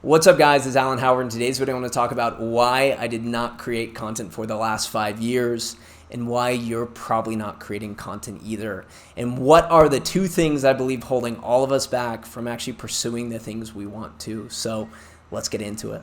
What's up, guys? It's Alan Howard. In today's video, I want to talk about why I did not create content for the last 5 years and why you're probably not creating content either. And what are the two things I believe holding all of us back from actually pursuing the things we want to. So let's get into it.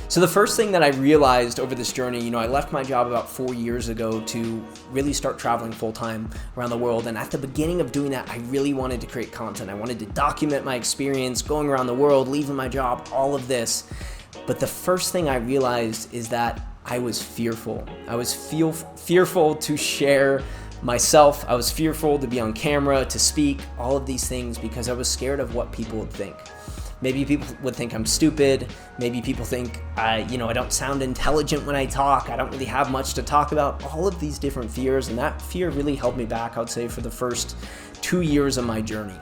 So the first thing that I realized over this journey, I left my job about 4 years ago to really start traveling full-time around the world. And at the beginning of doing that, I really wanted to create content. I wanted to document my experience going around the world, leaving my job, all of this. But the first thing I realized is that I was fearful. I was fearful to share myself. I was fearful to be on camera, to speak, all of these things because I was scared of what people would think. Maybe people would think I'm stupid. Maybe people think I don't sound intelligent when I talk. I don't really have much to talk about. All of these different fears, and that fear really held me back, I would say, for the first 2 years of my journey.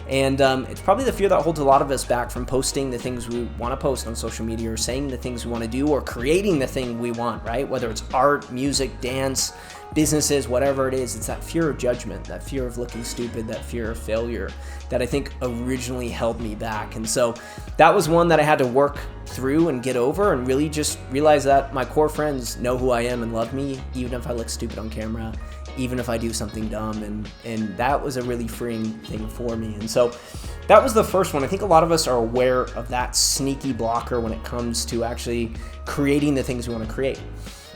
And it's probably the fear that holds a lot of us back from posting the things we want to post on social media, or saying the things we want to do, or creating the thing we want, right? Whether it's art, music, dance, businesses, whatever it is, it's that fear of judgment, that fear of looking stupid, that fear of failure that I think originally held me back. And so that was one that I had to work through and get over, and really just realize that my core friends know who I am and love me, even if I look stupid on camera, even if I do something dumb. And that was a really freeing thing for me. And so that was the first one. I think a lot of us are aware of that sneaky blocker when it comes to actually creating the things we want to create.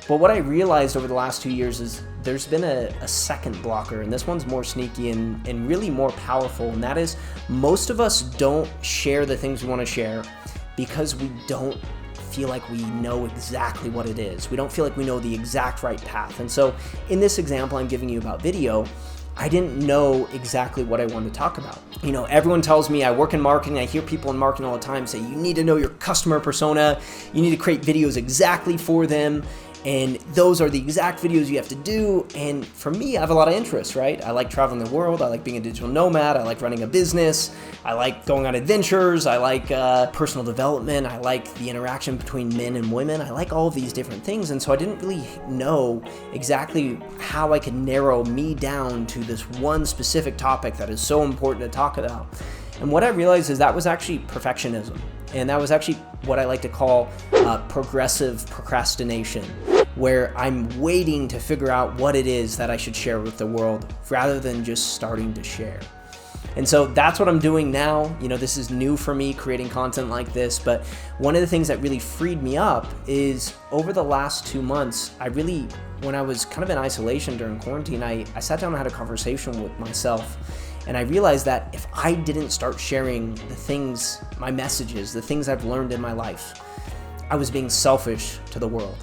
But what I realized over the last 2 years is there's been a second blocker, and this one's more sneaky and really more powerful, and that is most of us don't share the things we want to share because we don't feel like we know exactly what it is. We don't feel like we know the exact right path. And so in this example I'm giving you about video, I didn't know exactly what I wanted to talk about. Everyone tells me I work in marketing. I hear people in marketing all the time say, you need to know your customer persona. You need to create videos exactly for them. And those are the exact videos you have to do. And for me, I have a lot of interests, right? I like traveling the world. I like being a digital nomad. I like running a business. I like going on adventures. I like personal development. I like the interaction between men and women. I like all of these different things. And so I didn't really know exactly how I could narrow me down to this one specific topic that is so important to talk about. And what I realized is that was actually perfectionism. And that was actually what I like to call progressive procrastination, where I'm waiting to figure out what it is that I should share with the world rather than just starting to share. And so that's what I'm doing now. This is new for me, creating content like this. But one of the things that really freed me up is over the last 2 months, when I was kind of in isolation during quarantine, I sat down and had a conversation with myself. And I realized that if I didn't start sharing the things, my messages, the things I've learned in my life, I was being selfish to the world.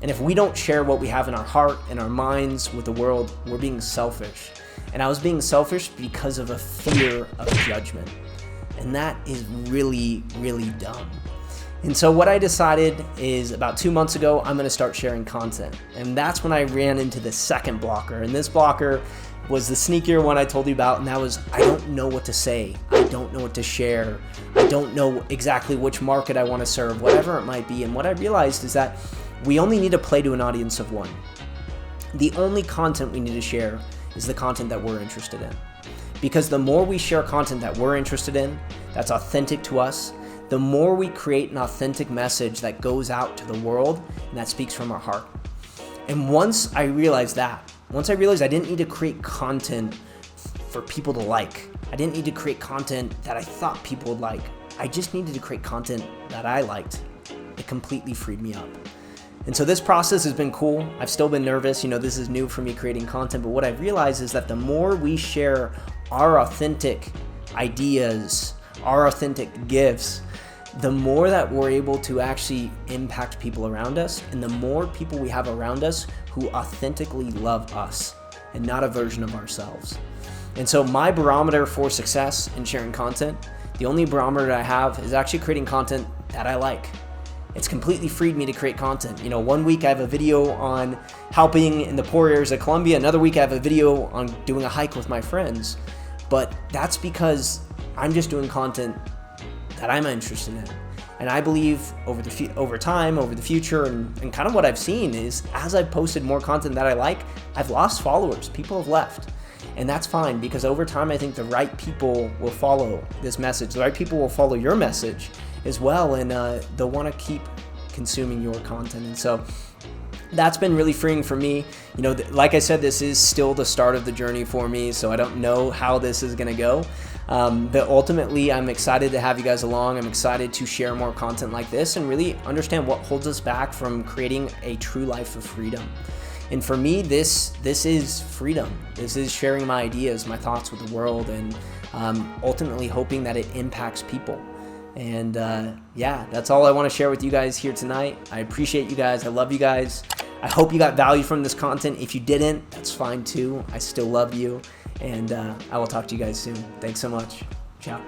And if we don't share what we have in our heart and our minds with the world, we're being selfish. And I was being selfish because of a fear of judgment. And that is really, really dumb. And so what I decided is about 2 months ago, I'm going to start sharing content. And that's when I ran into the second blocker. And this blocker was the sneakier one I told you about, and that was, I don't know what to say. I don't know what to share. I don't know exactly which market I want to serve, whatever it might be. And what I realized is that we only need to play to an audience of one. The only content we need to share is the content that we're interested in. Because the more we share content that we're interested in, that's authentic to us, the more we create an authentic message that goes out to the world and that speaks from our heart. And once I realized I didn't need to create content for people to like. I didn't need to create content that I thought people would like. I just needed to create content that I liked. It completely freed me up. And so this process has been cool. I've still been nervous. This is new for me, creating content. But what I've realized is that the more we share our authentic ideas, our authentic gifts, the more that we're able to actually impact people around us, and the more people we have around us who authentically love us and not a version of ourselves. And so my barometer for success in sharing content, the only barometer I have is actually creating content that I like. It's completely freed me to create content. 1 week I have a video on helping in the poor areas of Colombia. Another week I have a video on doing a hike with my friends. But that's because I'm just doing content that I'm interested in. And I believe over time, over the future, and kind of what I've seen is as I've posted more content that I like, I've lost followers. People have left. And that's fine, because over time, I think the right people will follow this message. The right people will follow your message as well, and they'll want to keep consuming your content. And so that's been really freeing for me. You know, like I said, this is still the start of the journey for me, so I don't know how this is going to go. But ultimately, I'm excited to have you guys along. I'm excited to share more content like this and really understand what holds us back from creating a true life of freedom. And for me, this is freedom. This is sharing my ideas, my thoughts with the world, and ultimately hoping that it impacts people. And yeah, that's all I want to share with you guys here tonight. I appreciate you guys. I love you guys. I hope you got value from this content. If you didn't, that's fine too. I still love you. And I will talk to you guys soon. Thanks so much. Ciao.